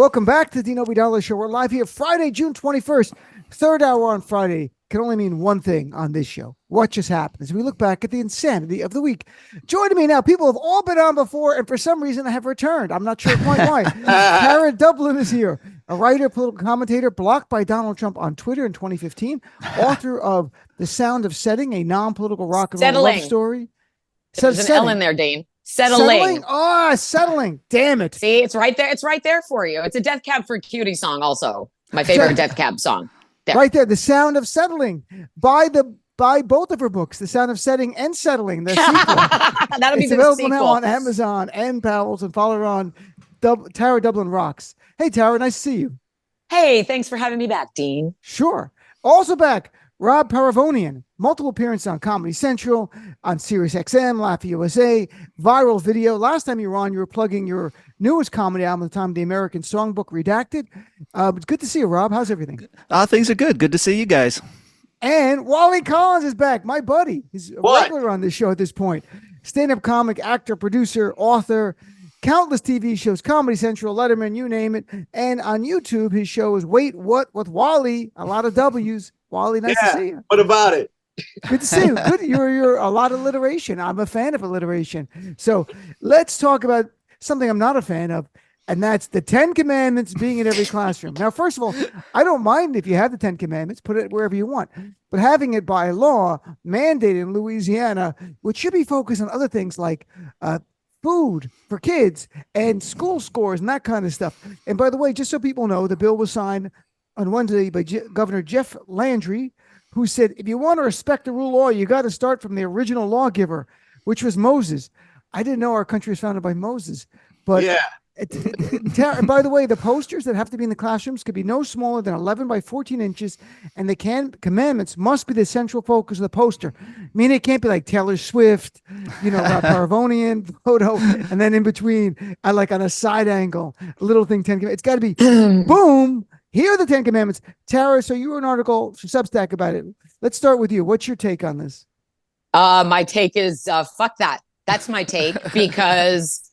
Welcome back to the Dean Obeidallah Show. We're live here Friday, June 21st. Third hour on Friday can only mean one thing on this show. What just happened? As we look back at the insanity of the week. Joining me now, people have all been on before, and for some reason have returned. I'm not sure quite why. Tara Dublin is here, a writer, political commentator, blocked by Donald Trump on Twitter in 2015, author of The Sound of Setting, a non-political rock and roll love story. There's an L in there, Dean. Settling. Oh, settling. Damn it. See, it's right there. It's right there for you. It's a Death Cab for Cutie song also. My favorite Death Cab song. There. Right there. The Sound of Settling. Buy both of her books, The Sound of Setting and Settling. The sequel. That'll be it's the available sequel. now on Amazon and Powell's, and follow her on Tara Dublin Rocks. Hey, Tara, nice to see you. Hey, thanks for having me back, Dean. Sure. Also back, Rob Paravonian, multiple appearances on Comedy Central, on SiriusXM, Laugh USA, viral video. Last time you were on, you were plugging your newest comedy album at the time, The American Songbook Redacted. It's good to see you, Rob. How's everything? Things are good. Good to see you guys. And Wali Collins is back, my buddy. He's a regular on this show at this point. Stand-up comic, actor, producer, author, countless TV shows, Comedy Central, Letterman, you name it. And on YouTube, his show is Wait, What? With Wali, a lot of W's. Wali, nice to see you. What about it? Good to see you. Good. You're a lot of alliteration. I'm a fan of alliteration. So let's talk about something I'm not a fan of, and that's the 10 Commandments being in every classroom. Now, first of all, I don't mind if you have the 10 Commandments, put it wherever you want. But having it by law, mandated in Louisiana, which should be focused on other things like food for kids and school scores and that kind of stuff. And by the way, just so people know, the bill was signed on Wednesday by Governor Jeff Landry, who said, if you want to respect the rule of law, you got to start from the original lawgiver, which was Moses. I didn't know our country was founded by Moses. But yeah. And by the way, the posters that have to be in the classrooms could be no smaller than 11 by 14 inches, and the commandments must be the central focus of the poster. I mean, it can't be like Taylor Swift, Rob Paravonian photo, and then in between, like on a side angle, a little thing, 10 Commandments. It's got to be boom. Here are the 10 Commandments. Tara, so you wrote an article for Substack about it. Let's start with you. What's your take on this? My take is fuck that. That's my take, because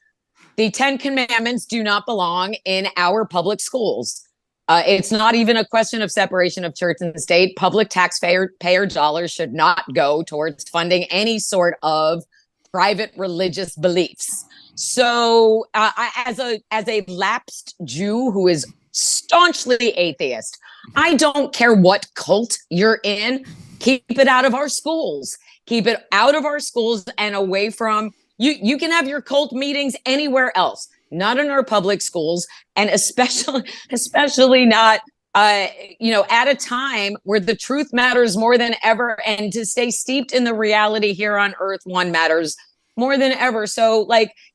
the 10 Commandments do not belong in our public schools. It's not even a question of separation of church and state. Public taxpayer dollars should not go towards funding any sort of private religious beliefs. So as a lapsed Jew who is staunchly atheist, I don't care what cult you're in, keep it out of our schools. Keep it out of our schools and away from you can have your cult meetings anywhere else, not in our public schools, and especially not at a time where the truth matters more than ever, and to stay steeped in the reality here on earth, one matters more than ever. So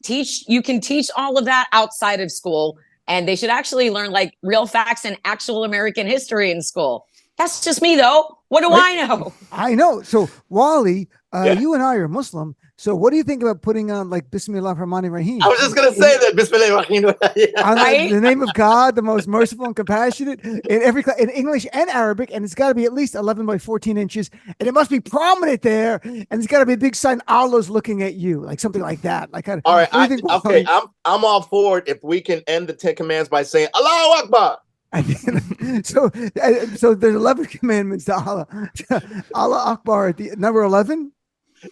you can teach all of that outside of school. And they should actually learn real facts and actual American history in school. That's just me, though. What do I know? I know. So, Wali, you and I are Muslim. So what do you think about putting on Bismillah Rahman Rahim? I was just going to say that. Bismillah Rahim. Right? The name of God, the most merciful and compassionate, in English and Arabic. And it's got to be at least 11 by 14 inches. And it must be prominent there. And it's got to be a big sign, Allah's looking at you, something like that. All right. Okay. I'm all for it if we can end the 10 Commandments by saying Allahu Akbar. So there's 11 commandments to Allah. Allah Akbar at the number 11.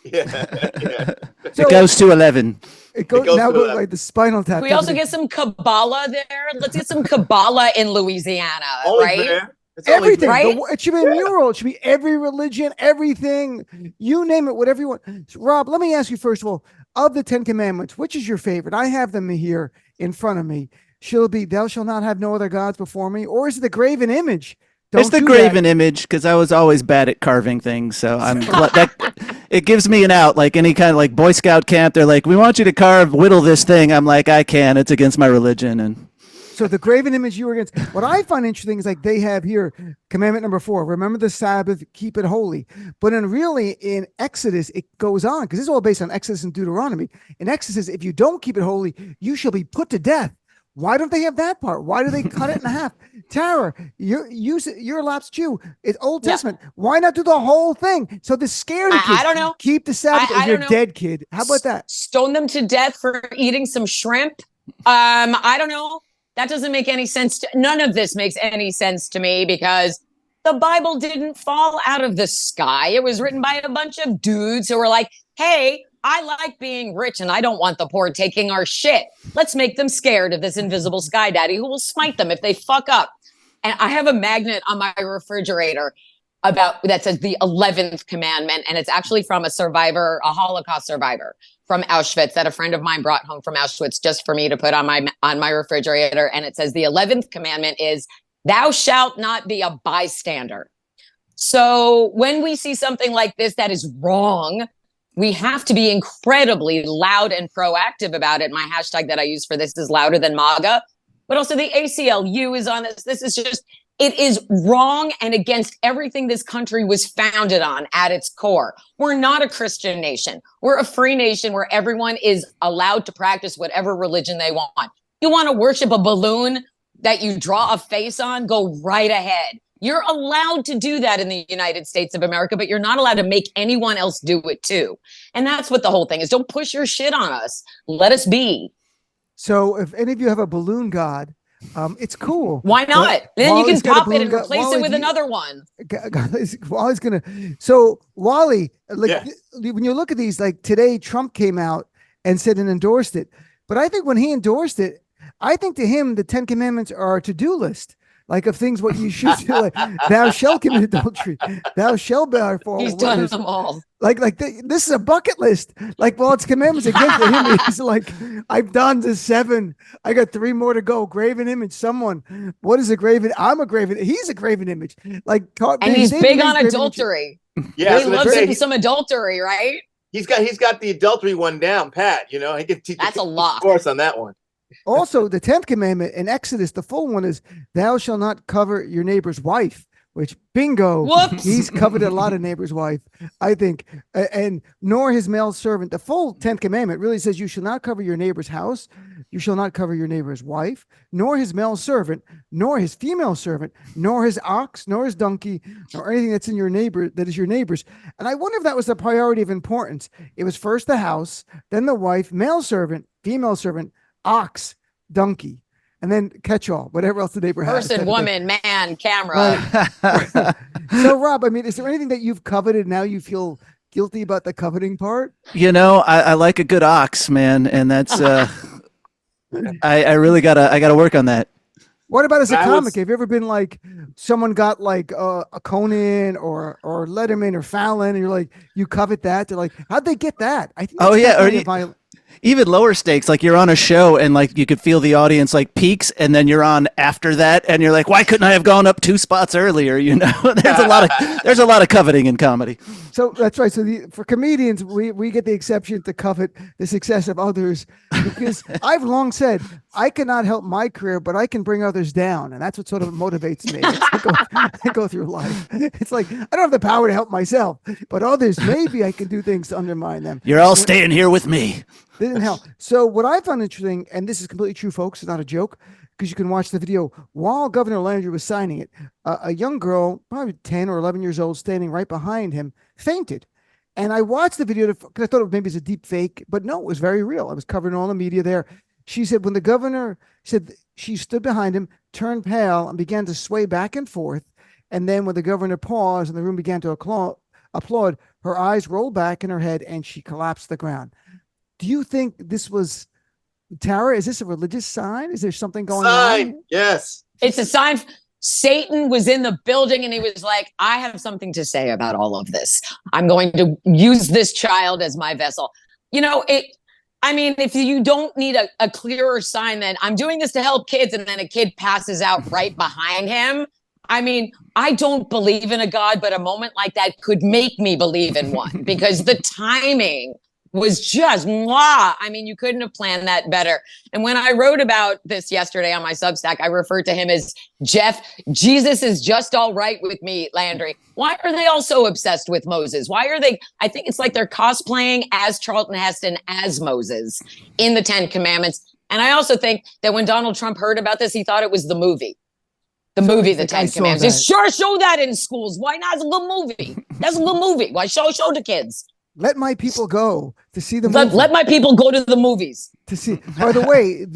Yeah. So, it goes to 11. It goes now like the Spinal Tap. We also get some Kabbalah there. Let's get some Kabbalah in Louisiana, right? Everything. Right? It should be a mural. It should be every religion, everything. You name it, whatever you want. So, Rob, let me ask you first of all, of the 10 Commandments, which is your favorite? I have them here in front of me. Shall be, thou shalt not have no other gods before me, or is it the graven image? It's the graven image, because I was always bad at carving things, so it gives me an out. Like any kind of Boy Scout camp, they're like, we want you to whittle this thing. I'm like, I can't. It's against my religion. And so the graven image you were against. What I find interesting is they have here commandment number 4. Remember the Sabbath, keep it holy. But in Exodus, it goes on, because this is all based on Exodus and Deuteronomy. In Exodus, if you don't keep it holy, you shall be put to death. Why don't they have that part? Why do they cut it in half? Tara, you're a lapsed Jew. It's Old Testament. Why not do the whole thing? So this scare the kids. I don't know. Keep the Sabbath as you're dead, kid. How about that? Stone them to death for eating some shrimp. I don't know. That doesn't make any sense. None of this makes any sense to me because the Bible didn't fall out of the sky. It was written by a bunch of dudes who were like, hey, I like being rich and I don't want the poor taking our shit. Let's make them scared of this invisible sky daddy who will smite them if they fuck up. And I have a magnet on my refrigerator that says the 11th commandment. And it's actually from a Holocaust survivor from Auschwitz that a friend of mine brought home from Auschwitz just for me to put on my refrigerator. And it says the 11th commandment is, thou shalt not be a bystander. So when we see something like this that is wrong, we have to be incredibly loud and proactive about it. My hashtag that I use for this is louder than MAGA, but also the ACLU is on this. This is just, it is wrong and against everything this country was founded on at its core. We're not a Christian nation. We're a free nation where everyone is allowed to practice whatever religion they want. You want to worship a balloon that you draw a face on? Go right ahead. You're allowed to do that in the United States of America, but you're not allowed to make anyone else do it too. And that's what the whole thing is. Don't push your shit on us. Let us be. So if any of you have a balloon god, it's cool. Why not? But then you Wally's can got a pop it and balloon replace it with another one. Wally's gonna. So Wally, when you look at these, like today, Trump came out and said and endorsed it. But I think when he endorsed it, I think to him the 10 Commandments are a to-do list. Like of things what you should do, like, thou shalt commit adultery, thou shalt bear false witness. He's done them all. This is a bucket list. Like, well, it's commandments again to him. He's like, I've done the 7. I got 3 more to go. Graven image. Someone. What is a graven? I'm a graven. He's a graven image. Like, and he's big on adultery. Yeah, he loves some adultery, right? He's got the adultery one down, Pat. You know, he can teach. That's a lock. Course on that one. Also, the 10th commandment in Exodus, the full one is, thou shalt not covet your neighbor's wife, which bingo, whoops, he's coveted a lot of neighbor's wife, I think, and nor his male servant. The full 10th commandment really says you shall not cover your neighbor's house, you shall not cover your neighbor's wife, nor his male servant, nor his female servant, nor his ox, nor his donkey, nor anything that's in your neighbor that is your neighbor's. And I wonder if that was the priority of importance. It was first the house, then the wife, male servant, female servant, ox, donkey, and then catch-all, whatever else the neighbor has. Person, woman, man, camera. So, Rob, I mean, is there anything that you've coveted now you feel guilty about the coveting part? You know, I like a good ox, man, and that's I really gotta work on that. What about as a comic? Have you ever been like, someone got like a Conan or Letterman or Fallon, and you're like, you covet that? They're like, how'd they get that? I think. Even lower stakes, like you're on a show and like you could feel the audience like peaks, and then you're on after that, and you're like, why couldn't I have gone up 2 spots earlier? You know, there's a lot of coveting in comedy. So that's right. So for comedians, we get the exception to covet the success of others, because I've long said I cannot help my career, but I can bring others down, and that's what sort of motivates me. I go through life. It's like I don't have the power to help myself, but others, maybe I can do things to undermine them. You're all staying here with me. Didn't help. So what I found interesting, and this is completely true, folks, it's not a joke, because you can watch the video while Governor Landry was signing it. A young girl, probably 10 or 11 years old, standing right behind him, fainted. And I watched the video because I thought maybe it's a deep fake, but no, it was very real. I was covering all the media there. She said when the governor said she stood behind him, turned pale, and began to sway back and forth. And then when the governor paused and the room began to applaud, her eyes rolled back in her head and she collapsed to the ground. Do you think this was, Tara, is this a religious sign? Is there something going on? Yes. It's a sign. Satan was in the building and he was like, I have something to say about all of this. I'm going to use this child as my vessel. You know, if you don't need a clearer sign than I'm doing this to help kids, and then a kid passes out right behind him. I mean, I don't believe in a God, but a moment like that could make me believe in one, because the timing was just mwah. I mean, you couldn't have planned that better. And when I wrote about this yesterday on my Substack, I referred to him as Jeff. Jesus is just all right with me, Landry. Why are they all so obsessed with Moses? Why are they? I think it's like they're cosplaying as Charlton Heston as Moses in the 10 Commandments. And I also think that when Donald Trump heard about this, he thought it was the movie. The 10 Commandments. They sure show that in schools. Why not? It's a good movie. That's a good movie. Why show the kids? Let my people go to see the movie. Let my people go to the movies. to see. By the way,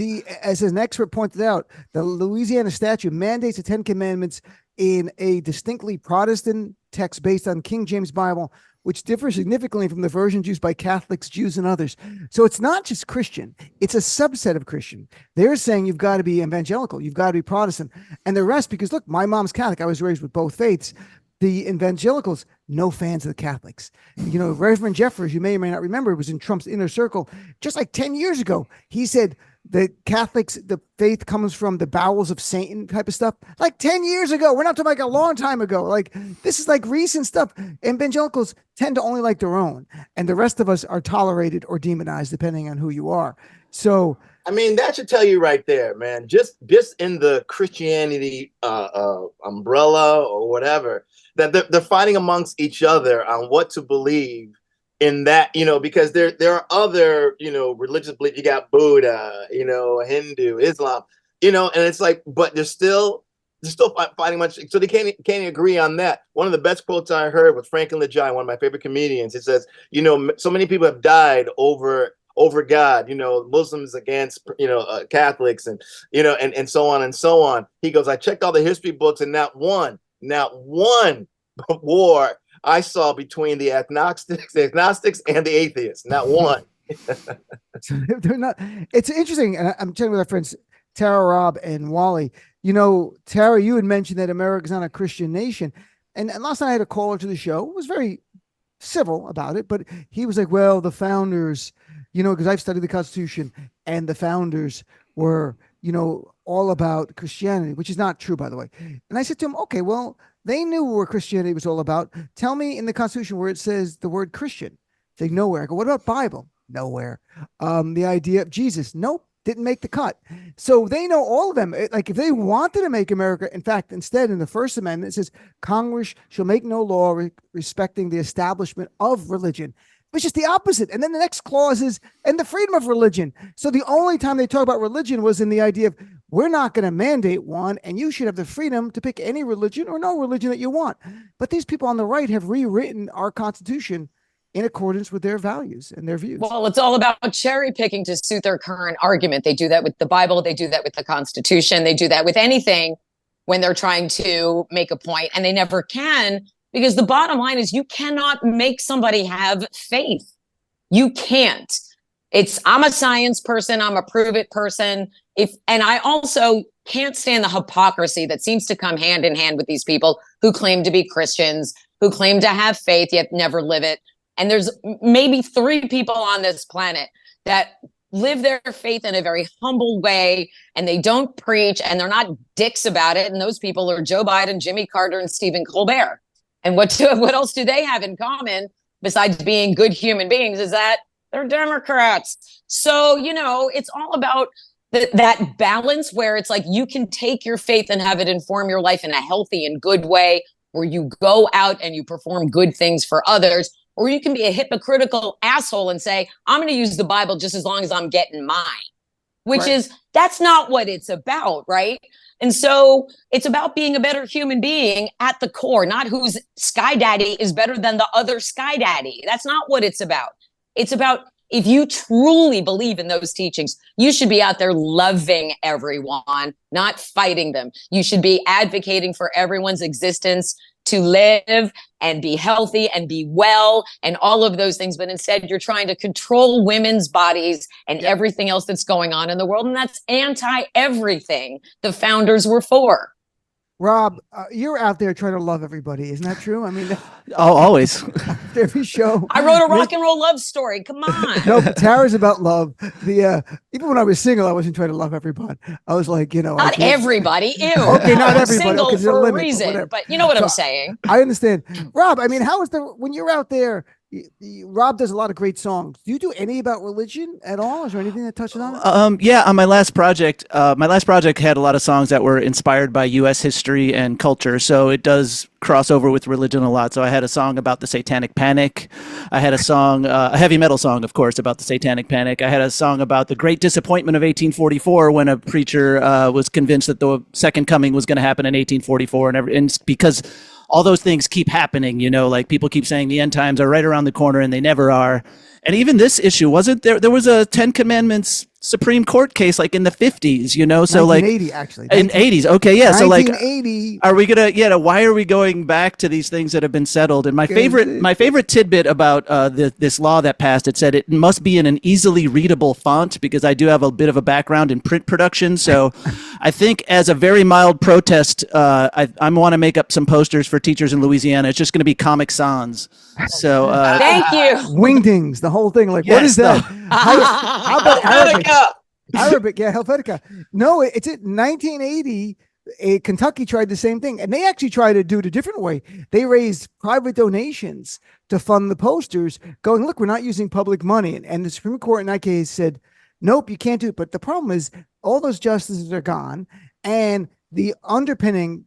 as an expert pointed out, the Louisiana statute mandates the Ten Commandments in a distinctly Protestant text based on King James Bible, which differs significantly from the versions used by Catholics, Jews, and others. So it's not just Christian, it's a subset of Christian. They're saying you've got to be evangelical, you've got to be Protestant, and the rest, because look, my mom's Catholic, I was raised with both faiths. The evangelicals, no fans of the Catholics. You know, Reverend Jeffers, you may or may not remember, was in Trump's inner circle just like 10 years ago. He said the Catholics, the faith comes from the bowels of Satan type of stuff. Like 10 years ago. We're not talking like a long time ago. Like this is like recent stuff. Evangelicals tend to only like their own, and the rest of us are tolerated or demonized depending on who you are. So I mean, that should tell you right there, man. Just in the Christianity umbrella or whatever, that they're fighting amongst each other on what to believe in that, you know, because there are other, you know, religious beliefs. You got Buddha, you know, Hindu, Islam, you know, and it's like, but they're still fighting much. So they can't agree on that. One of the best quotes I heard was Franklin Lajai, one of my favorite comedians. He says, you know, so many people have died over God, you know, Muslims against, you know, Catholics, and, you know, and so on and so on. He goes, I checked all the history books, and not one war I saw between the agnostics and the atheists. Not one. They're not. It's interesting, and I'm chatting with our friends Tara, Rob, and Wali. You know, Tara, you had mentioned that America's not a Christian nation, and last night I had a caller to the show. It was very civil about it, but he was like, well, the founders, you know, because I've studied the Constitution, and the founders were, you know, all about Christianity, which is not true, by the way. And I said to him, okay, well, they knew what Christianity was all about. Tell me in the Constitution where it says the word Christian. Say nowhere. I go, what about Bible? Nowhere. The idea of Jesus, nope, didn't make the cut. So they know all of them. Like if they wanted to make America, in fact, instead in the First Amendment, it says Congress shall make no law respecting the establishment of religion. It's just the opposite. And then the next clause is, and the freedom of religion. So the only time they talk about religion was in the idea of, we're not going to mandate one, and you should have the freedom to pick any religion or no religion that you want. But these people on the right have rewritten our Constitution in accordance with their values and their views. Well, it's all about cherry picking to suit their current argument. They do that with the Bible. They do that with the Constitution. They do that with anything when they're trying to make a point, and they never can. Because the bottom line is you cannot make somebody have faith. You can't. I'm a science person. I'm a prove it person. And I also can't stand the hypocrisy that seems to come hand in hand with these people who claim to be Christians, who claim to have faith, yet never live it. And there's maybe 3 people on this planet that live their faith in a very humble way, and they don't preach, and they're not dicks about it. And those people are Joe Biden, Jimmy Carter, and Stephen Colbert. And what else do they have in common besides being good human beings is that they're Democrats. So, you know, it's all about that balance where it's like you can take your faith and have it inform your life in a healthy and good way, where you go out and you perform good things for others, or you can be a hypocritical asshole and say, I'm going to use the Bible just as long as I'm getting mine, which is, that's not what it's about, right? And so it's about being a better human being at the core, not whose sky daddy is better than the other sky daddy. That's not what it's about. It's about, if you truly believe in those teachings, you should be out there loving everyone, not fighting them. You should be advocating for everyone's existence to live and be healthy and be well and all of those things. But instead, you're trying to control women's bodies and everything else that's going on in the world. And that's anti-everything the founders were for. Rob, you're out there trying to love everybody. Isn't that true? I mean, always. Every show. I wrote a rock and roll love story. Come on. No, Tara's about love. Even when I was single, I wasn't trying to love everybody. I was like, you know, not everybody. Ew. Okay, not everybody. Single okay, for a limit, reason, but you know what I'm saying. I understand. Rob, I mean, when you're out there, Rob does a lot of great songs. Do you do any about religion at all? Is there anything that touches on it? Yeah, on my last project had a lot of songs that were inspired by U.S. history and culture, so it does cross over with religion a lot. So I had a song about the Satanic Panic. I had a song, a heavy metal song, of course, about the Satanic Panic. I had a song about the Great Disappointment of 1844, when a preacher was convinced that the Second Coming was going to happen in 1844, and because all those things keep happening, you know, like people keep saying the end times are right around the corner and they never are. And even this issue, wasn't there? There was a 10 Commandments Supreme Court case like in the 50s, you know, so like 1980 actually. in 80s. Okay, yeah. So like 1980. are we gonna why are we going back to these things that have been settled? And my favorite tidbit about this law that passed, it said it must be in an easily readable font, because I do have a bit of a background in print production. So I think as a very mild protest, I want to make up some posters for teachers in Louisiana. It's just going to be Comic Sans. So thank you. Wingdings, the whole thing. Like, Yes, what is that? How about Arabic? Helvetica. Arabic, yeah, Helvetica. No, it's in 1980. Kentucky tried the same thing, and they actually tried to do it a different way. They raised private donations to fund the posters, going, look, we're not using public money. And the Supreme Court in that case said, nope, you can't do it. But the problem is all those justices are gone, and the underpinning,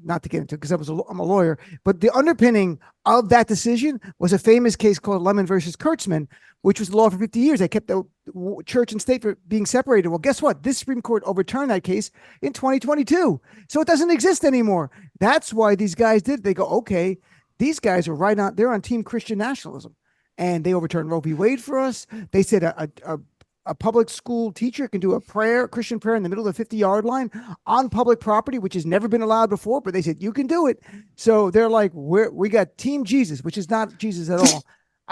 not to get into it because I'm a lawyer, but the underpinning of that decision was a famous case called Lemon versus Kurtzman, which was the law for 50 years. They kept the church and state for being separated. Well, guess what? This Supreme Court overturned that case in 2022. So it doesn't exist anymore. That's why these guys did. They go, okay, these guys are right on. They're on team Christian nationalism. And they overturned Roe v. Wade for us. They said a public school teacher can do a prayer, Christian prayer in the middle of the 50-yard line on public property, which has never been allowed before, but they said, you can do it. So they're like, we got team Jesus, which is not Jesus at all.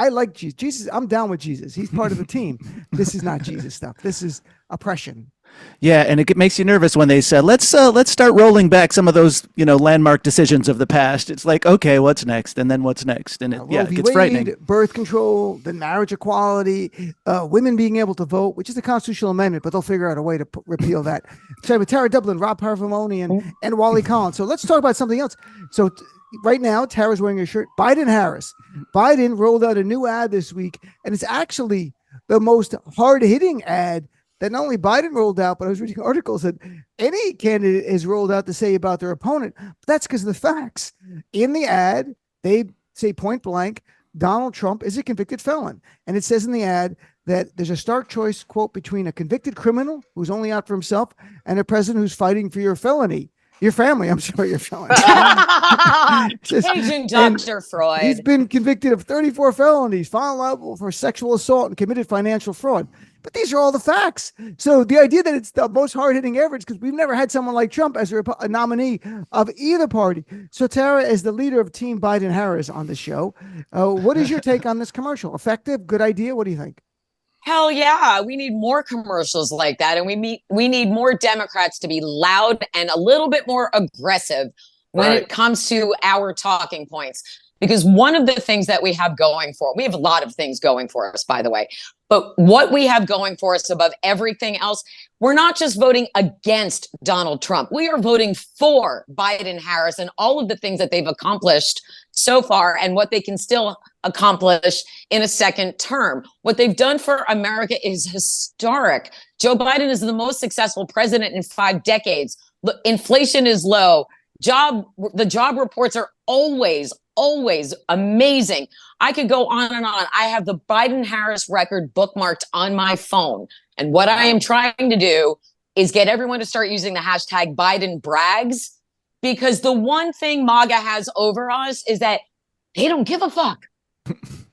I like Jesus. Jesus, I'm down with Jesus. He's part of the team. This is not Jesus stuff. This is oppression. yeah, and it makes you nervous when they said, let's start rolling back some of those, you know, landmark decisions of the past. It's like, okay, what's next? And then what's next? And it gets frightening. Birth control, then marriage equality, women being able to vote, which is a constitutional amendment, but they'll figure out a way to repeal that. Sorry, with Tara Dublin, Rob Paravonian, and Wali Collins. So let's talk about something else. So right now, Tara's wearing a shirt. Biden-Harris. Biden rolled out a new ad this week, and it's actually the most hard-hitting ad that not only Biden rolled out, but I was reading articles that any candidate is rolled out to say about their opponent. But that's because of the facts. In the ad, they say point blank, Donald Trump is a convicted felon. And it says in the ad that there's a stark choice, quote, between a convicted criminal who's only out for himself and a president who's fighting for your felony. Your family, I'm sorry, your felony. Agent Dr. Freud. He's been convicted of 34 felonies, found liable for sexual assault and committed financial fraud. But these are all the facts. So the idea that it's the most hard-hitting ever is because we've never had someone like Trump as a nominee of either party. So Tara, as the leader of Team Biden-Harris on the show, what is your take on this commercial? Effective? Good idea? What do you think? Hell yeah. We need more commercials like that. And we need more Democrats to be loud and a little bit more aggressive when it comes to our talking points. Because one of the things that we have going for, we have a lot of things going for us, by the way, but what we have going for us above everything else, we're not just voting against Donald Trump. We are voting for Biden-Harris and all of the things that they've accomplished so far and what they can still accomplish in a second term. What they've done for America is historic. Joe Biden is the most successful president in 5 decades. Inflation is low. The job reports are always amazing. I could go on and on. I have the Biden-Harris record bookmarked on my phone. And what I am trying to do is get everyone to start using the hashtag Biden brags, because the one thing MAGA has over us is that they don't give a fuck.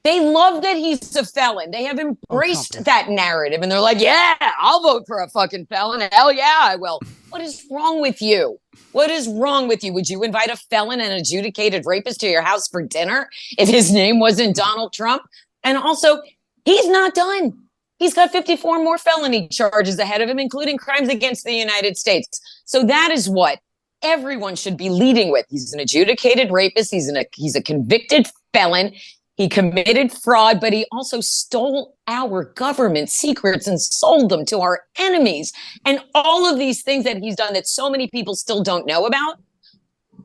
They love that he's a felon. They have embraced that narrative. And they're like, yeah, I'll vote for a fucking felon. Hell yeah, I will. What is wrong with you? What is wrong with you? Would you invite a felon and adjudicated rapist to your house for dinner if his name wasn't Donald Trump? And also, he's not done. He's got 54 more felony charges ahead of him, including crimes against the United States. So that is what everyone should be leading with. He's an adjudicated rapist. He's a convicted felon. He committed fraud, but he also stole our government secrets and sold them to our enemies. And all of these things that he's done that so many people still don't know about,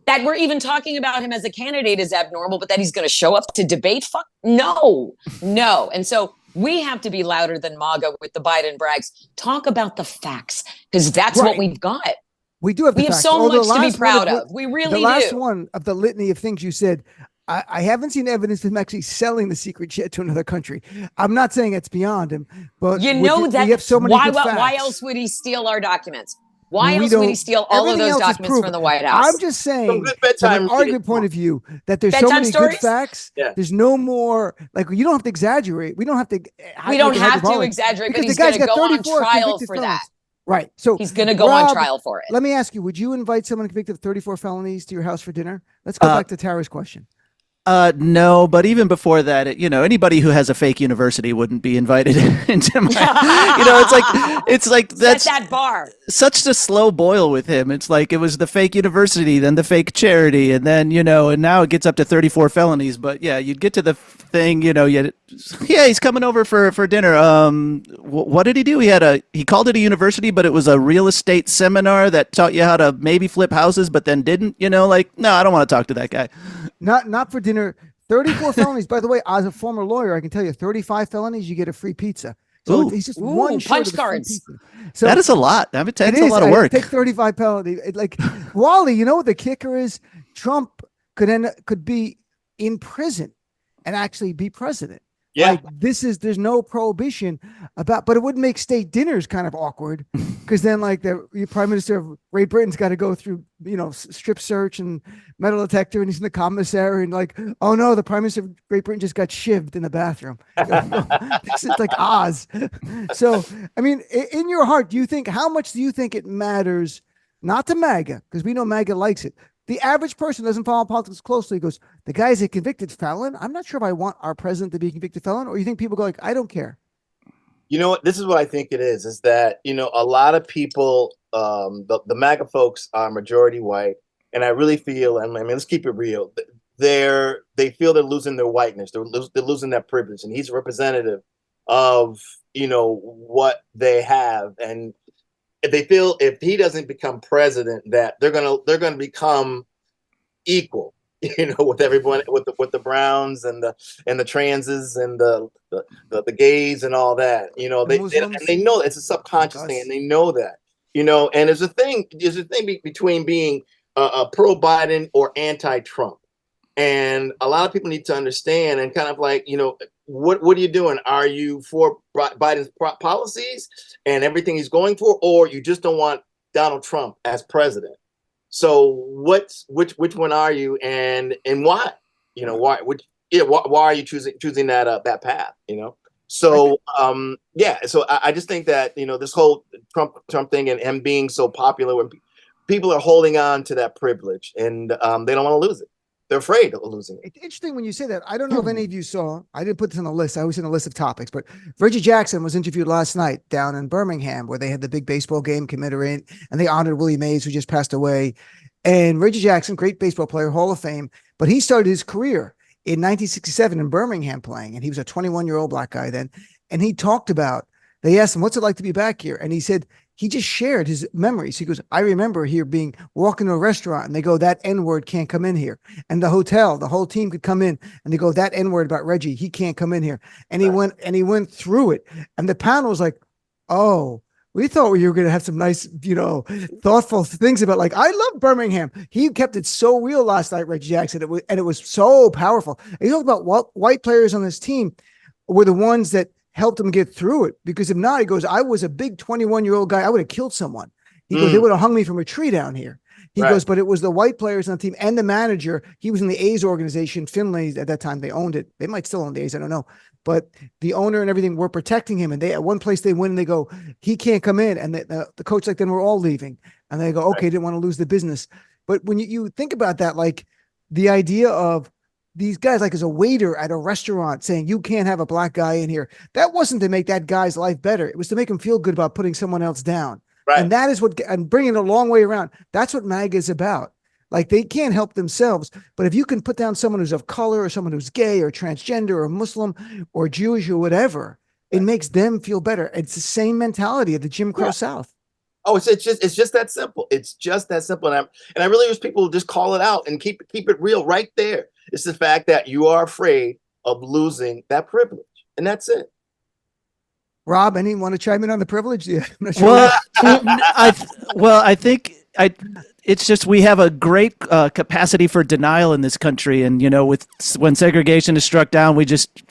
that we're even talking about him as a candidate is abnormal, but that he's going to show up to debate? Fuck, no. And so we have to be louder than MAGA with the Biden brags. Talk about the facts, because that's what we've got. We do have the facts. facts. So much to be proud of. We really do. The last one of the litany of things you said, I haven't seen evidence of him actually selling the secret jet to another country. I'm not saying it's beyond him, but you know that we have so many why else would he steal our documents? Why else would he steal all of those documents from the White House? I'm just saying, from an argument point of view, that there's so many good facts. Yeah. There's no more, like, you don't have to exaggerate. We don't have to. We don't have to exaggerate, but he's going to go on trial for that. Right. So he's going to go on trial for it. Let me ask you, would you invite someone convicted of 34 felonies to your house for dinner? Let's go back to Tara's question. No, but even before that, anybody who has a fake university wouldn't be invited into my, it's like that's set that bar. Such a slow boil with him. It's like it was the fake university, then the fake charity, and then, and now it gets up to 34 felonies. But yeah, you'd get to the thing, he's coming over for dinner. What did he do? He called it a university, but it was a real estate seminar that taught you how to maybe flip houses, but then didn't, no, I don't want to talk to that guy. Not for dinner. 34 felonies. By the way, as a former lawyer, I can tell you 35 felonies, you get a free pizza. So he's just one punch cards. So that is a lot. I mean, it's a lot of work. Take 35 penalties. Like Wally, you know what the kicker is? Trump could be in prison and actually be president. Yeah. Like there's no prohibition but it would make state dinners kind of awkward because then like the prime minister of Great Britain's got to go through, strip search and metal detector, and he's in the commissary and like, oh no, the prime minister of Great Britain just got shivved in the bathroom. This is like Oz. So, I mean, in your heart, how much do you think it matters, not to MAGA, because we know MAGA likes it. The average person doesn't follow politics closely. He goes, the guy's a convicted felon. I'm not sure if I want our president to be a convicted felon. Or you think people go like, I don't care. You know what? This is what I think it is that, a lot of people, the MAGA folks are majority white. And I really feel, let's keep it real. They feel they're losing their whiteness. They're losing that privilege. And he's a representative of, what they have. And they feel if he doesn't become president, that they're gonna become equal, with everyone, with the Browns and the transes and the gays and all that. They know it's a subconscious thing, and they know that. And there's a thing between being pro Biden or anti Trump, and a lot of people need to understand and kind of like what are you doing? Are you for Biden's policies and everything he's going for, or you just don't want Donald Trump as president? So which one are you, and why? Why are you choosing that path? So so I just think that this whole Trump thing and him being so popular, when people are holding on to that privilege and they don't want to lose it. They're afraid of losing it. It's interesting when you say that. I don't know if any of you saw, I didn't put this on the list. I always in a list of topics, but Reggie Jackson was interviewed last night down in Birmingham where they had the big baseball game commemorating, and they honored Willie Mays, who just passed away. And Reggie Jackson, great baseball player, Hall of Fame, but he started his career in 1967 in Birmingham playing, and he was a 21-year-old black guy then. And he talked about, they asked him, what's it like to be back here? And he said, he just shared his memories. He goes, I remember here walking to a restaurant and they go, that N-word can't come in here. And the whole team could come in and they go, that N-word about Reggie, he can't come in here. And he went through it. And the panel was like, oh, we thought you were going to have some nice, thoughtful things about, like, I love Birmingham. He kept it so real last night, Reggie Jackson. It was so powerful. And he talked about what white players on this team were the ones that helped him get through it, because if not, he goes, I was a big 21-year-old guy. I would have killed someone. He goes, they would have hung me from a tree down here. He goes, but it was the white players on the team and the manager. He was in the A's organization. Finley, at that time, they owned it. They might still own the A's. I don't know. But the owner and everything were protecting him. And at one place they win and they go, he can't come in. And the coach, like, then we're all leaving. And they go, okay, didn't want to lose the business. But when you think about that, like the idea of these guys, like as a waiter at a restaurant saying, you can't have a black guy in here. That wasn't to make that guy's life better. It was to make him feel good about putting someone else down. Right. And that is and bringing it a long way around. That's what MAGA is about. Like, they can't help themselves, but if you can put down someone who's of color or someone who's gay or transgender or Muslim or Jewish or whatever, it makes them feel better. It's the same mentality of the Jim Crow South. Oh, it's just that simple. It's just that simple. And I really wish people would just call it out and keep it real right there. It's the fact that you are afraid of losing that privilege, and that's it. Rob, anyone want to chime in on the privilege? Yeah, I'm not sure. Well, I think it's just we have a great capacity for denial in this country, and when segregation is struck down, we just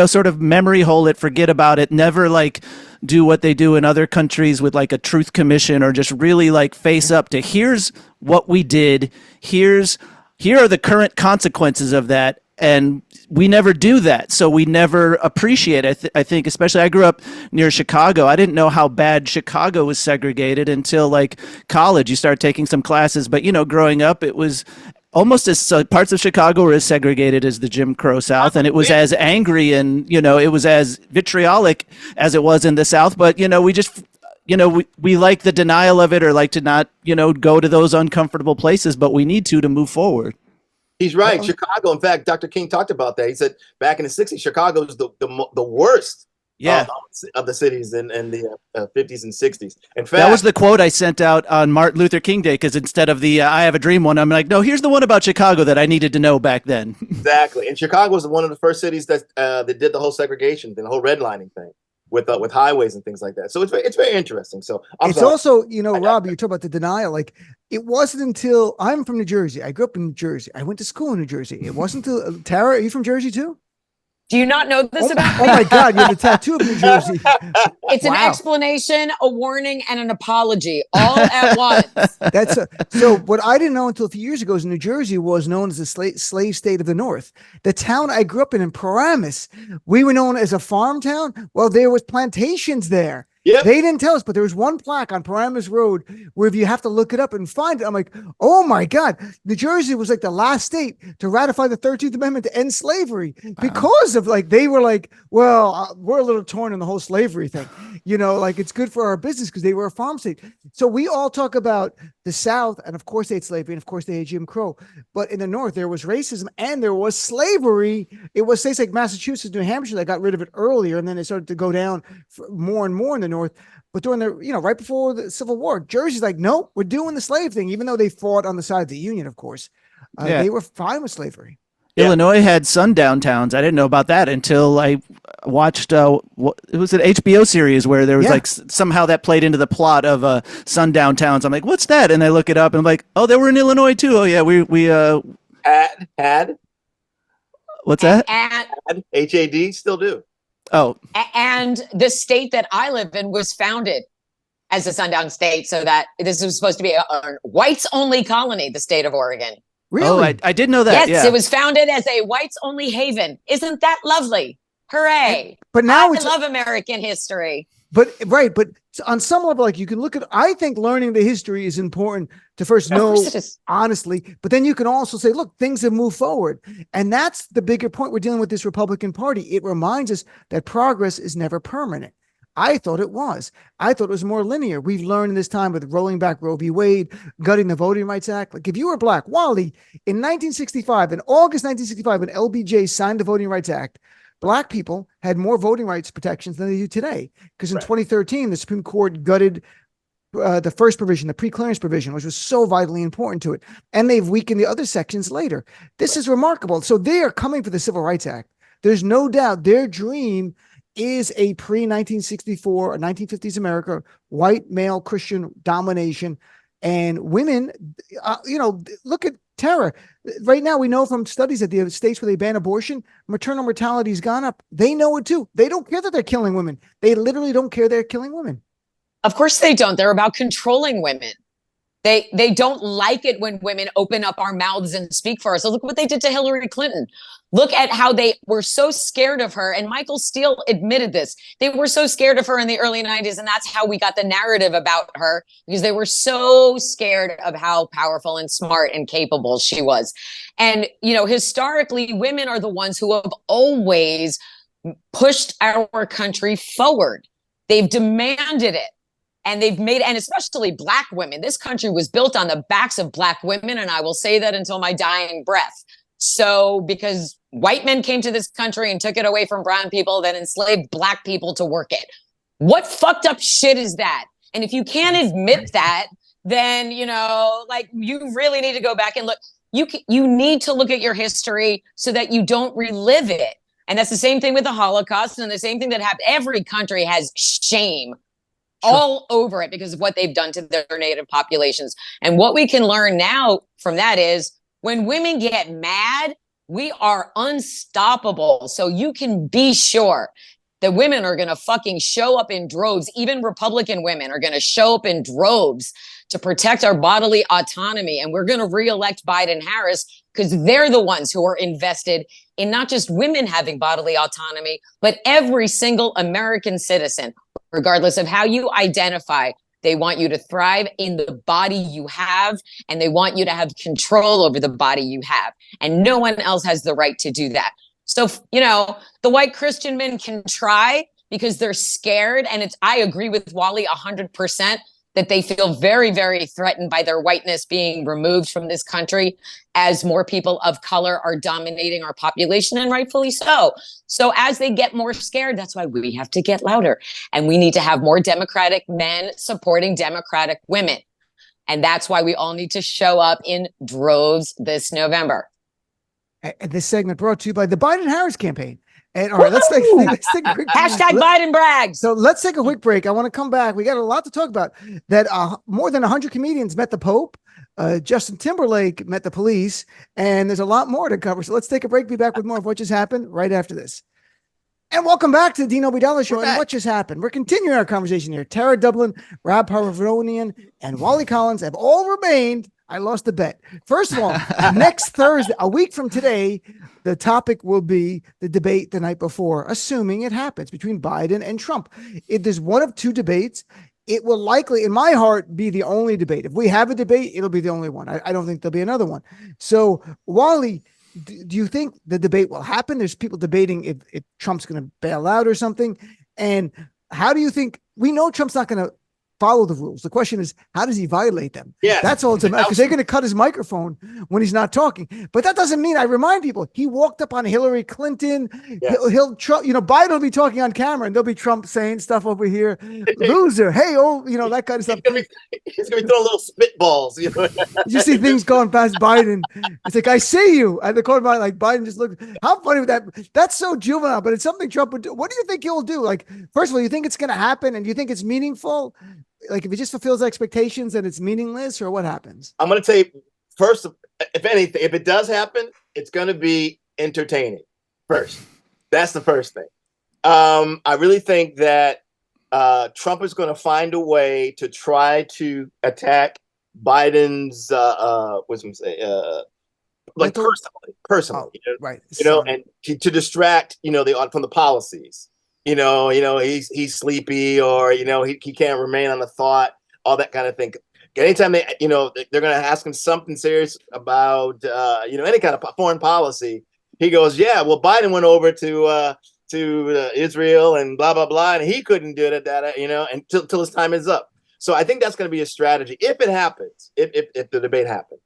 sort of memory hole it, forget about it, never like do what they do in other countries with like a truth commission, or just really like face up to here's what we did, here are the current consequences of that. And we never do that, so we never appreciate it. I think, especially I grew up near Chicago. I didn't know how bad Chicago was segregated until like college. You start taking some classes, but growing up, it was almost as parts of Chicago were as segregated as the Jim Crow South, and it was as angry and it was as vitriolic as it was in the South. But we just we like the denial of it, or like to not go to those uncomfortable places, but we need to move forward. He's right. Chicago, in fact, Dr. King talked about that. He said back in the 60s, Chicago was the worst of the cities in the 50s and 60s. In fact, that was the quote I sent out on Martin Luther King Day, because instead of the I Have a Dream one, I'm like, no, here's the one about Chicago that I needed to know back then. Exactly. And Chicago was one of the first cities that did the whole segregation thing, the whole redlining thing with highways and things like that. So it's very interesting. So also, Rob, you talk about the denial. Like, it wasn't until I'm from New Jersey. I grew up in New Jersey. I went to school in New Jersey. It wasn't until Tara, are you from Jersey too? Do you not know this about me? Oh my God, you have a tattoo of New Jersey. It's an explanation, a warning, and an apology all at once. So what I didn't know until a few years ago is New Jersey was known as the slave state of the North. The town I grew up in Paramus, we were known as a farm town. Well, there was plantations there. Yep. They didn't tell us, but there was one plaque on Paramus Road where if you have to look it up and find it, I'm like, oh my God, New Jersey was like the last state to ratify the 13th Amendment to end slavery because of they were like, well, we're a little torn in the whole slavery thing. Like it's good for our business because they were a farm state. So we all talk about the South, and of course they had slavery, and of course they had Jim Crow. But in the North, there was racism and there was slavery. It was states like Massachusetts, New Hampshire that got rid of it earlier, and then it started to go down more and more in the North. But during the, right before the Civil War, Jersey's like, no, we're doing the slave thing, even though they fought on the side of the Union, of course. They were fine with slavery. Illinois had sundown towns. I didn't know about that until I watched it was an HBO series where there was like somehow that played into the plot of sundown towns. I'm like, what's that? And I look it up and I'm like, oh, they were in Illinois too. Oh yeah, we had what's that? HAD still do. Oh, and the state that I live in was founded as a sundown state, so that this was supposed to be a whites only colony, the state of Oregon. Really? Oh, I did know that. Yes, it was founded as a whites only haven. Isn't that lovely? Hooray! But now I love American history. But on some level, like you can look at, I think learning the history is important to first know honestly, but then you can also say, look, things have moved forward. And that's the bigger point we're dealing with this Republican Party. It reminds us that progress is never permanent. I thought it was. I thought it was more linear. We've learned in this time with rolling back Roe v. Wade, gutting the Voting Rights Act. Like if you were black, Wali, in 1965, in August 1965, when LBJ signed the Voting Rights Act, black people had more voting rights protections than they do today. Because in 2013, the Supreme Court gutted the first provision, the pre-clearance provision, which was so vitally important to it. And they've weakened the other sections later. This is remarkable. So they are coming for the Civil Rights Act. There's no doubt their dream is a pre-1964 or 1950s America, white male Christian domination. And women, look at Tara. Right now, we know from studies that the states where they ban abortion, maternal mortality has gone up. They know it too. They don't care that they're killing women. They literally don't care they're killing women. Of course they don't. They're about controlling women. They don't like it when women open up our mouths and speak for us. So look what they did to Hillary Clinton. Look at how they were so scared of her. And Michael Steele admitted this. They were so scared of her in the early 90s. And that's how we got the narrative about her, because they were so scared of how powerful and smart and capable she was. And, historically, women are the ones who have always pushed our country forward. They've demanded it. And they've made, and especially black women, this country was built on the backs of black women. And I will say that until my dying breath. So because white men came to this country and took it away from brown people, then enslaved black people to work it. What fucked up shit is that? And if you can't admit that, then, you really need to go back and look. You need to look at your history so that you don't relive it. And that's the same thing with the Holocaust and the same thing that happened. Every country has shame. all over it because of what they've done to their native populations. And what we can learn now from that is when women get mad, we are unstoppable. So you can be sure that women are going to fucking show up in droves. Even Republican women are going to show up in droves to protect our bodily autonomy. And we're going to reelect Biden Harris because they're the ones who are invested in not just women having bodily autonomy, but every single American citizen, regardless of how you identify. They want you to thrive in the body you have, and they want you to have control over the body you have. And no one else has the right to do that. So, the white Christian men can try because they're scared. And I agree with Wali 100% that they feel very, very threatened by their whiteness being removed from this country as more people of color are dominating our population, and rightfully so. So as they get more scared, that's why we have to get louder. And we need to have more Democratic men supporting Democratic women. And that's why we all need to show up in droves this November. And this segment brought to you by the Biden-Harris campaign. And all right, let's take a quick Biden brags. So let's take a quick break. I want to come back. We got a lot to talk about. That more than 100 comedians met the Pope. Justin Timberlake met the police, and there's a lot more to cover. So let's take a break. Be back with more of what just happened right after this. And welcome back to the Dean Obeidallah Show and What Just Happened. We're continuing our conversation here. Tara Dublin, Rob Paravonian, and Wali Collins have all remained. I lost the bet. First of all, next Thursday, a week from today, the topic will be the debate the night before, assuming it happens, between Biden and Trump. If there's one of two debates, it will likely, in my heart, be the only debate. If we have a debate, it'll be the only one. I don't think there'll be another one. So, Wali, do you think the debate will happen? There's people debating if Trump's going to bail out or something. And how do you think, we know Trump's not going to follow the rules. The question is, how does he violate them? Yeah, that's all it's about, because they're going to cut his microphone when he's not talking. But that doesn't mean, I remind people, he walked up on Hillary Clinton. Yes. He'll Trump, Biden will be talking on camera, and there'll be Trump saying stuff over here, loser, hey, that kind of stuff. He's gonna be throwing little spitballs. You see things going past Biden. It's like, I see you at the corner, like Biden just looked. How funny would that? That's so juvenile, but it's something Trump would do. What do you think he'll do? Like, first of all, you think it's going to happen, and you think it's meaningful? Like, if it just fulfills expectations and it's meaningless, or what happens? I'm going to tell you first, if anything, if it does happen, it's going to be entertaining first. That's the first thing. I really think that Trump is going to find a way to try to attack Biden's, like personally, right? And to distract, from the policies. He's sleepy, or he can't remain on the thought, all that kind of thing. Anytime they're going to ask him something serious about any kind of foreign policy, he goes, yeah, well, Biden went over to Israel and blah blah blah, and he couldn't do it until his time is up. So I think that's going to be a strategy if it happens, if the debate happens.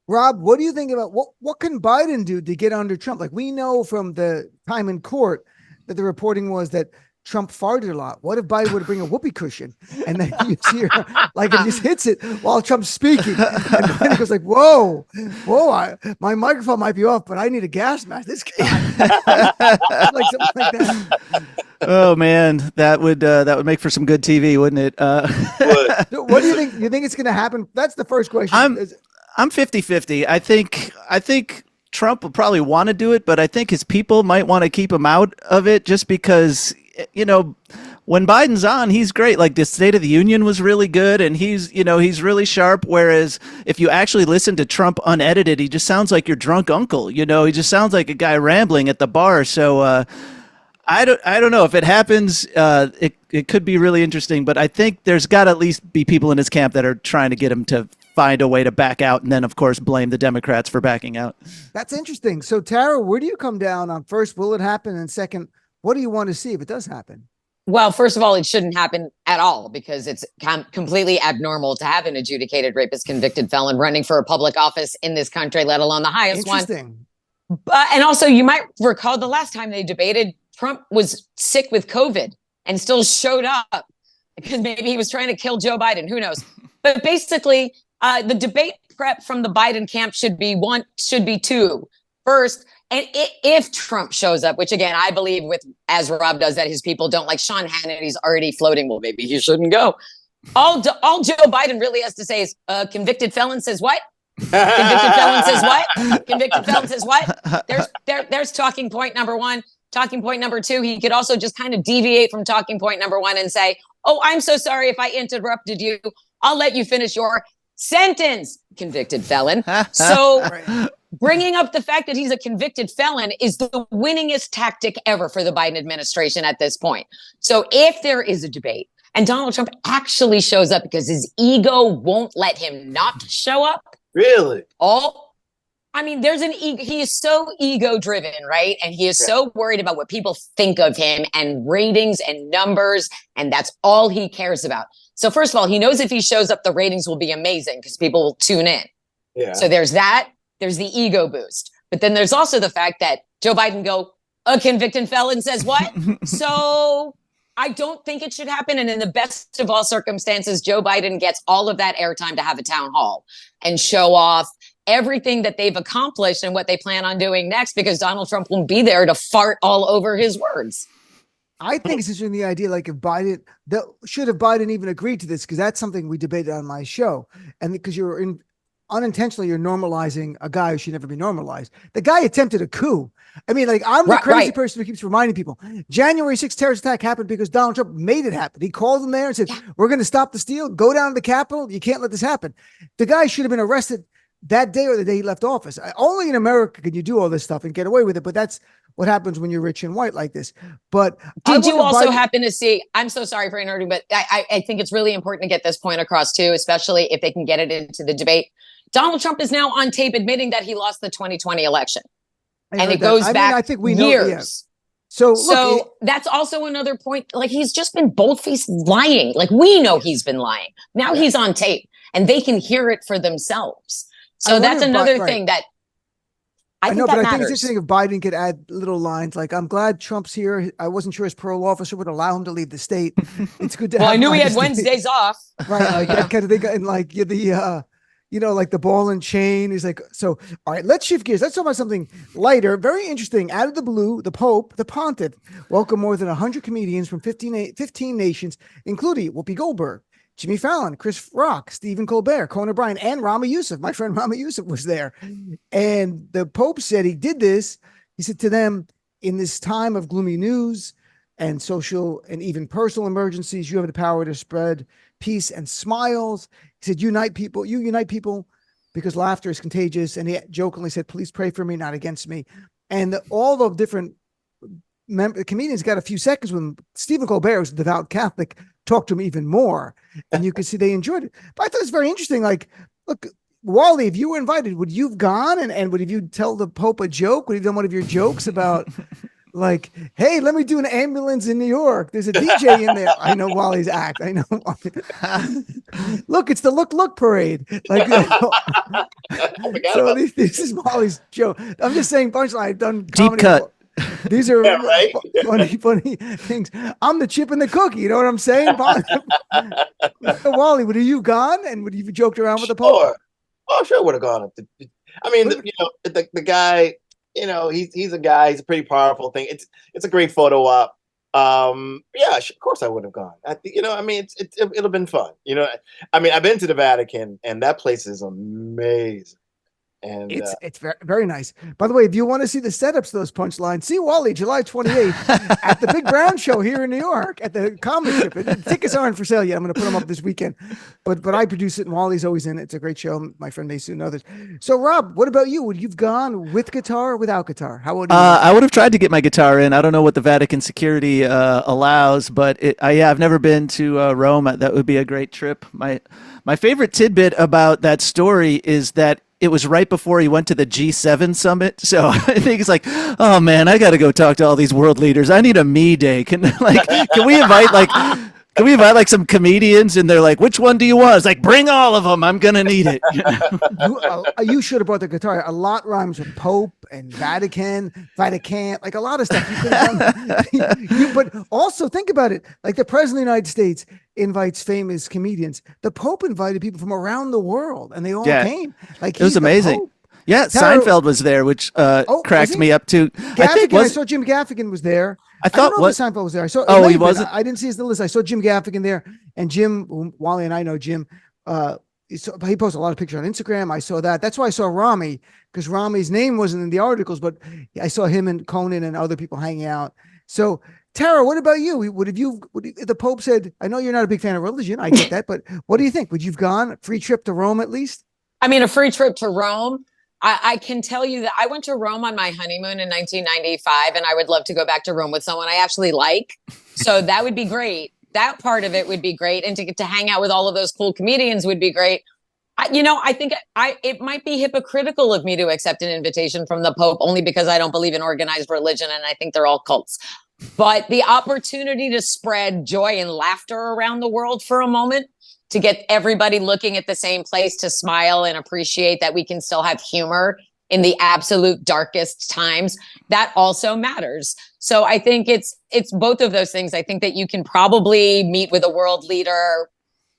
Rob, what do you think about what can Biden do to get under Trump? Like, we know from the time in court that the reporting was that Trump farted a lot. What if Biden were to bring a whoopee cushion, and then you see her, like, it just hits it while Trump's speaking, and Biden goes like, whoa, my microphone might be off, but I need a gas mask. This guy, like something like that. Oh man, that would make for some good TV, wouldn't it? What do you think? You think it's going to happen? That's the first question. I'm 50-50. I think Trump will probably want to do it, but I think his people might want to keep him out of it, just because, when Biden's on, he's great. Like, the State of the Union was really good, and he's really sharp. Whereas if you actually listen to Trump unedited, he just sounds like your drunk uncle. He just sounds like a guy rambling at the bar. So I don't know if it happens. It could be really interesting, but I think there's got to at least be people in his camp that are trying to get him to find a way to back out, and then, of course, blame the Democrats for backing out. That's interesting. So, Tara, where do you come down on, first, will it happen? And second, what do you want to see if it does happen? Well, first of all, it shouldn't happen at all, because it's completely abnormal to have an adjudicated rapist, convicted felon running for a public office in this country, let alone the highest one. Interesting. And also, you might recall the last time they debated, Trump was sick with COVID and still showed up, because maybe he was trying to kill Joe Biden. Who knows? But basically, the debate prep from the Biden camp should be two. First, And if Trump shows up, which again, I believe as Rob does, that his people don't like, Sean Hannity's already floating. Well, maybe he shouldn't go. All Joe Biden really has to say is, convicted felon says what? Convicted felon says what? Convicted felon says what? There's talking point number one. Talking point number two, he could also just kind of deviate from talking point number one and say, oh, I'm so sorry if I interrupted you. I'll let you finish your sentence, convicted felon. So bringing up the fact that he's a convicted felon is the winningest tactic ever for the Biden administration at this point. So if there is a debate and Donald Trump actually shows up because his ego won't let him not show up. Really? There's an ego. He is so ego driven, right? And he is so worried about what people think of him and ratings and numbers. And that's all he cares about. So first of all, he knows if he shows up, the ratings will be amazing because people will tune in. Yeah. So there's that. There's the ego boost. But then there's also the fact that Joe Biden a convicted felon says what? So I don't think it should happen. And in the best of all circumstances, Joe Biden gets all of that airtime to have a town hall and show off everything that they've accomplished and what they plan on doing next, because Donald Trump won't be there to fart all over his words. I think it's interesting, the idea, like if Biden, should have Biden even agreed to this? Because that's something we debated on my show. And because unintentionally, you're normalizing a guy who should never be normalized. The guy attempted a coup. I mean, like, I'm the crazy person who keeps reminding people. January 6th terrorist attack happened because Donald Trump made it happen. He called them there and said, we're going to stop the steal. Go down to the Capitol. You can't let this happen. The guy should have been arrested that day or the day he left office. Only in America can you do all this stuff and get away with it. But that's what happens when you're rich and white like this. But did you also happen to see, I'm so sorry for interrupting, but I think it's really important to get this point across too, especially if they can get it into the debate. Donald Trump is now on tape admitting that he lost the 2020 election. And it goes back I think we know, years. Yeah. So that's also another point. Like, he's just been bold-faced lying. Like, we know he's been lying. Now he's on tape and they can hear it for themselves. So that's another thing that I think that matters. I think it's interesting if Biden could add little lines like, I'm glad Trump's here. I wasn't sure his parole officer would allow him to leave the state. It's good to have. Well, I knew he had Wednesdays off. Right. Like that kind of thing. And like like the ball and chain. He's like, so, all right, let's shift gears. Let's talk about something lighter. Very interesting. Out of the blue, the Pope, the Pontiff, welcomed more than 100 comedians from 15 nations, including Whoopi Goldberg, Jimmy Fallon, Chris Rock, Stephen Colbert, Conan O'Brien, and Rama Youssef. My friend Rama Youssef was there. And the Pope said he did this. He said to them, in this time of gloomy news and social and even personal emergencies, you have the power to spread peace and smiles. He said, you unite people because laughter is contagious. And he jokingly said, please pray for me, not against me. And all the different comedians got a few seconds with him. Stephen Colbert, who's a devout Catholic, talked to him even more. And you could see they enjoyed it. But I thought it was very interesting. Like, look, Wally, if you were invited, would you have gone and would you tell the Pope a joke? Would you have done one of your jokes about like, hey, let me do an ambulance in New York. There's a DJ in there. I know Wally's act. I know. Look, it's the look parade. Like, so this is Wally's joke. I'm just saying punchline. I've done deep cut. These are funny things. I'm the chip in the cookie. You know what I'm saying? Wally, would have you gone and would you have joked around with the Pope? Oh, sure, would have gone. I mean, the guy. He's a guy. He's a pretty powerful thing. It's a great photo op. Yeah, of course I would have gone. It'll have been fun. I've been to the Vatican, and that place is amazing. And it's very, very nice. By the way, if you want to see the setups to those punchlines, see Wally July 28th at the Big Brown Show here in New York at the Comedy Strip. The tickets aren't for sale yet. I'm going to put them up this weekend, but I produce it and Wally's always in it. It's a great show. My friend Mason and others. So Rob, what about you? Would you've gone with guitar or without guitar? How would you? I would have tried to get my guitar in. I don't know what the Vatican security allows, but I've never been to Rome. That would be a great trip. My favorite tidbit about that story is that it was right before he went to the G7 summit. So I think it's like, oh man, I got to go talk to all these world leaders. I need a me day. Can we invite some comedians? And they're like, which one do you want? It's like, bring all of them. I'm going to need it. You should have brought the guitar. A lot rhymes with Pope and Vatican, like a lot of stuff. You could have done. But also think about it. Like the president of the United States invites famous comedians. The Pope invited people from around the world and they all came. Like it was amazing. Yeah, Tara, Seinfeld was there, which was cracked he? me up too. I saw Jim Gaffigan was there. I don't thought know if Seinfeld was there. I saw. Oh, he wasn't. I didn't see his list. I saw Jim Gaffigan there, and Jim, Wally and I know Jim. He posted a lot of pictures on Instagram. I saw that. That's why I saw Rami, because Rami's name wasn't in the articles, but I saw him and Conan and other people hanging out. So, Tara, what about you? If the Pope said, I know you're not a big fan of religion, I get that, but what do you think? Would you've gone free trip to Rome at least? I mean, a free trip to Rome. I can tell you that I went to Rome on my honeymoon in 1995, and I would love to go back to Rome with someone I actually like. So that would be great. That part of it would be great. And to get to hang out with all of those cool comedians would be great. I think it might be hypocritical of me to accept an invitation from the Pope only because I don't believe in organized religion, and I think they're all cults. But the opportunity to spread joy and laughter around the world for a moment, to get everybody looking at the same place, to smile and appreciate that we can still have humor in the absolute darkest times, that also matters. So I think it's both of those things. I think that you can probably meet with a world leader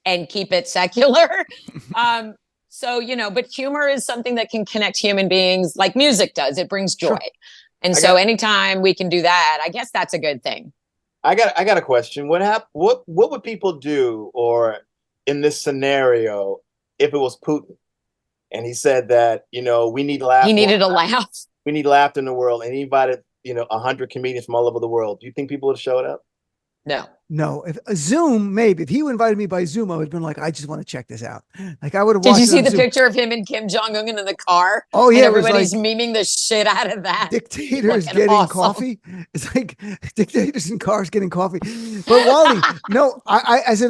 and keep it secular. But humor is something that can connect human beings like music does. It brings joy. Sure. And anytime we can do that, I guess that's a good thing. I got a question. What would people do, or in this scenario, if it was Putin and he said that, we need laughter. He needed a laugh. We need laughter in the world. And he invited, 100 comedians from all over the world. Do you think people would have showed up? No. If a Zoom, maybe if he invited me by Zoom, I would have been like, I just want to check this out. Like I would have. Did you see the Zoom. Picture of him and Kim Jong-un in the car? Oh yeah, everybody's memeing the shit out of that. Dictators getting awesome. Coffee. It's like dictators in cars getting coffee. But Wally, no, as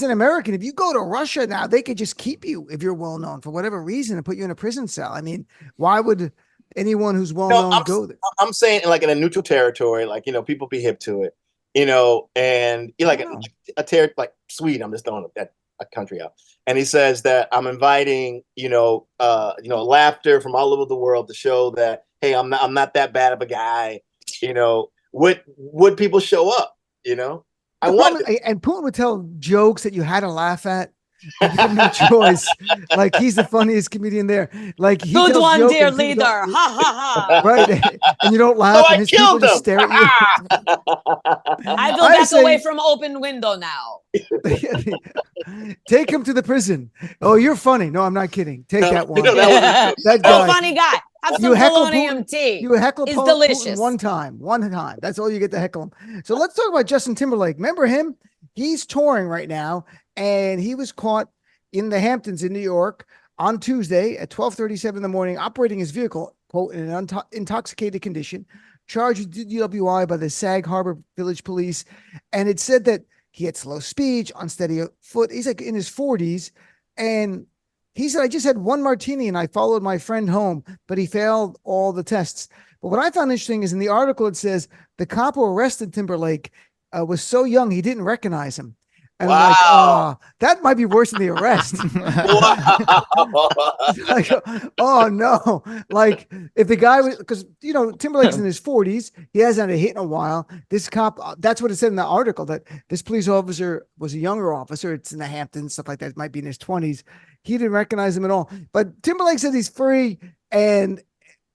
an American, if you go to Russia now, they could just keep you if you're well known for whatever reason and put you in a prison cell. I mean, why would anyone who's well known go there? I'm saying like in a neutral territory, like people be hip to it. And like a territory like Sweden, I'm just throwing a country out. And he says that I'm inviting, laughter from all over the world to show that, hey, I'm not that bad of a guy. Would people show up? And Putin would tell jokes that you had to laugh at. You have no choice. Like he's the funniest comedian there. Like he good one, dear leader. Ha ha ha. Right, and you don't laugh, and his people just stare at you. I will back away from open window now. Take him to the prison. Oh, you're funny. No, I'm not kidding. Take that one. That guy. Funny guy. Have some polonium tea. You heckle It's delicious. One time. That's all you get to heckle him. So let's talk about Justin Timberlake. Remember him? He's touring right now, and he was caught in the Hamptons in New York on Tuesday at 12:37 in the morning, operating his vehicle, quote, in an intoxicated condition, charged with DWI by the Sag Harbor Village Police. And it said that he had slow speech, unsteady foot. He's like in his 40s. And he said, I just had one martini and I followed my friend home, but he failed all the tests. But what I found interesting is in the article, it says the cop who arrested Timberlake was so young, he didn't recognize him. And wow. I'm like, oh, that might be worse than the arrest. Like, oh no. Like if the guy was, because, Timberlake's in his 40s, he hasn't had a hit in a while. This cop, that's what it said in the article, that this police officer was a younger officer. It's in the Hamptons, stuff like that. It might be in his 20s. He didn't recognize him at all. But Timberlake said he's free, and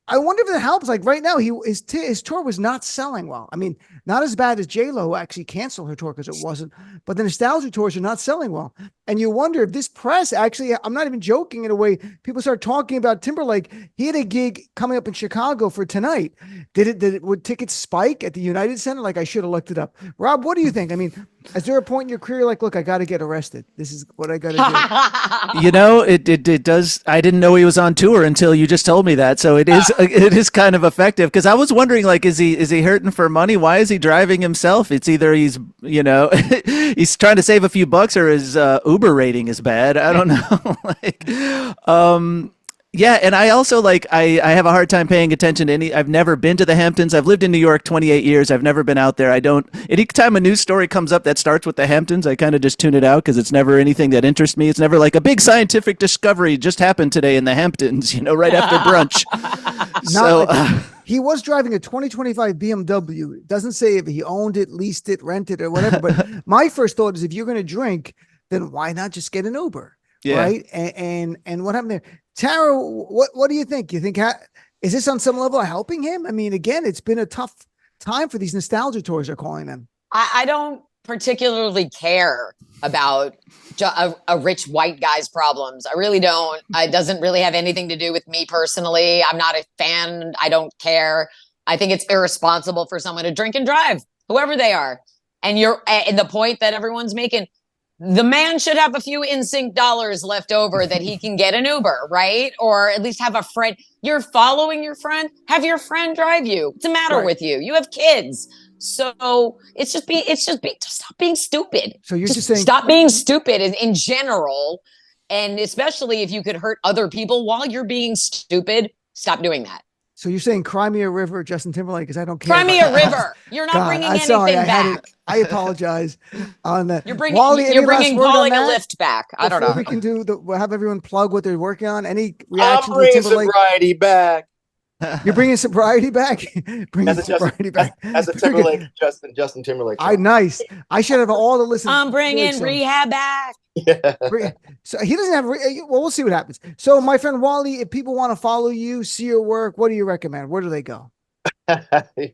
I wonder if it helps. Like right now, his tour was not selling well. I mean, not as bad as J-Lo, who actually canceled her tour because it wasn't. But the nostalgia tours are not selling well. And you wonder if this press actually, I'm not even joking in a way, people start talking about Timberlake. He had a gig coming up in Chicago for tonight. Would tickets spike at the United Center? Like I should have looked it up. Rob, what do you think? I mean, is there a point in your career like, look, I got to get arrested. This is what I got to do. It does. I didn't know he was on tour until you just told me that. So it is kind of effective, because I was wondering, like, is he hurting for money? Why is he driving himself? It's either he's he's trying to save a few bucks, or his Uber rating is bad. I don't know. Yeah, and I also I have a hard time paying attention to I've never been to the Hamptons. I've lived in New York 28 years. I've never been out there. Anytime a news story comes up that starts with the Hamptons, I kind of just tune it out, because it's never anything that interests me. It's never like a big scientific discovery just happened today in the Hamptons, right after brunch. He was driving a 2025 BMW. It doesn't say if he owned it, leased it, rented it, or whatever. But my first thought is, if you're going to drink, then why not just get an Uber? Yeah. right? And what happened there? Tara, what do you think? You think is this on some level helping him? I mean, again, it's been a tough time for these nostalgia tours, they're calling them. I don't particularly care about a rich white guy's problems. I really don't. It doesn't really have anything to do with me personally. I'm not a fan. I don't care. I think it's irresponsible for someone to drink and drive, whoever they are. And the point that everyone's making, the man should have a few NSYNC dollars left over that he can get an Uber, right? Or at least have a friend. You're following your friend. Have your friend drive you. What's the matter with you? You have kids. So stop being stupid. So you're just saying stop being stupid in general. And especially if you could hurt other people while you're being stupid, stop doing that. So you're saying Cry Me a River, Justin Timberlake, because I don't care. Cry Me a River. You're not bringing anything back. I apologize on that. You're bringing Wally, calling a lift back. I don't know. We can we'll have everyone plug what they're working on. Any I'm reaction bringing to Timberlake? sobriety back. You're bringing sobriety back. Bringing sobriety back as a Timberlake, Justin Timberlake. Nice. I should have all the listeners. I'm bringing rehab back. Yeah. So he doesn't have. Well, we'll see what happens. So, my friend Wally, if people want to follow you, see your work, what do you recommend? Where do they go?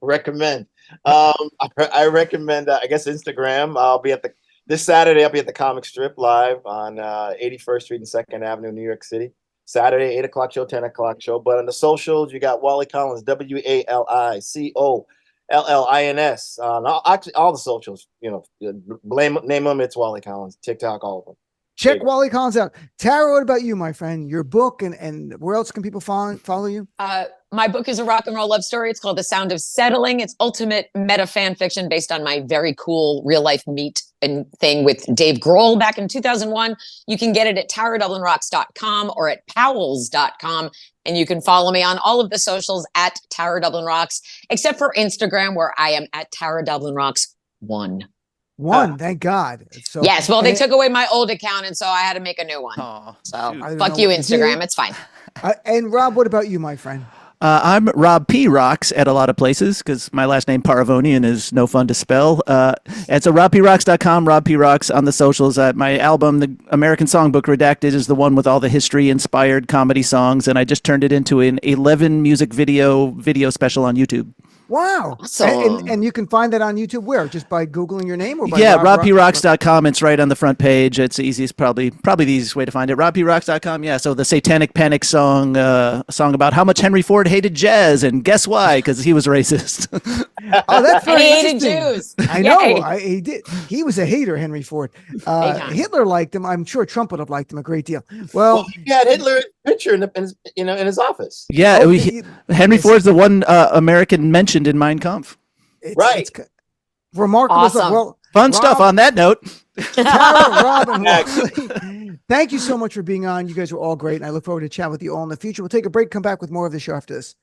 Recommend. I recommend. I guess Instagram. I'll be at this Saturday. I'll be at the Comic Strip live on 81st Street and 2nd Avenue, New York City. Saturday, 8 o'clock show, 10 o'clock show. But on the socials, you got Wali Collins, WaliCollins. Actually, all the socials, name them, it's Wali Collins. TikTok, all of them. Check Wali Collins out. Tara, what about you, my friend? Your book and where else can people follow you? My book is a rock and roll love story. It's called The Sound of Settling. It's ultimate meta fan fiction based on my very cool real life meet and thing with Dave Grohl back in 2001. You can get it at TaraDublinRocks.com or at Powells.com. And you can follow me on all of the socials at Tara Dublin Rocks, except for Instagram, where I am at Tara Dublin Rocks 1. Thank God. So yes, well, they took away my old account, and so I had to make a new one. So fuck you, Instagram. It's fine. And Rob, what about you, my friend? I'm Rob P. Rocks at a lot of places because my last name Paravonian is no fun to spell. It's a RobPRocks.com, Rob P. Rocks on the socials. My album, The American Songbook Redacted, is the one with all the history-inspired comedy songs, and I just turned it into an 11 music video special on YouTube. Wow. Awesome. And you can find that on YouTube where? Just by Googling your name? Or by RobPRocks.com. It's right on the front page. It's the easiest, probably the easiest way to find it. RobPRocks.com. Yeah, so the Satanic Panic song, a song about how much Henry Ford hated jazz, and guess why? Because he was racist. Oh, that's very interesting. He hated Jews. I know. He did. He was a hater, Henry Ford. Hitler liked him. I'm sure Trump would have liked him a great deal. Well, he had Hitler's picture in his office. Yeah, Henry Ford's the one American mentioned in Mein Kampf. It's remarkable awesome. stuff. Well, fun stuff on that note. Tara, Rob, and Wally, thank you so much for being on. You guys were all great, and I look forward to chat with you all in the future. We'll take a break, come back with more of the show after this.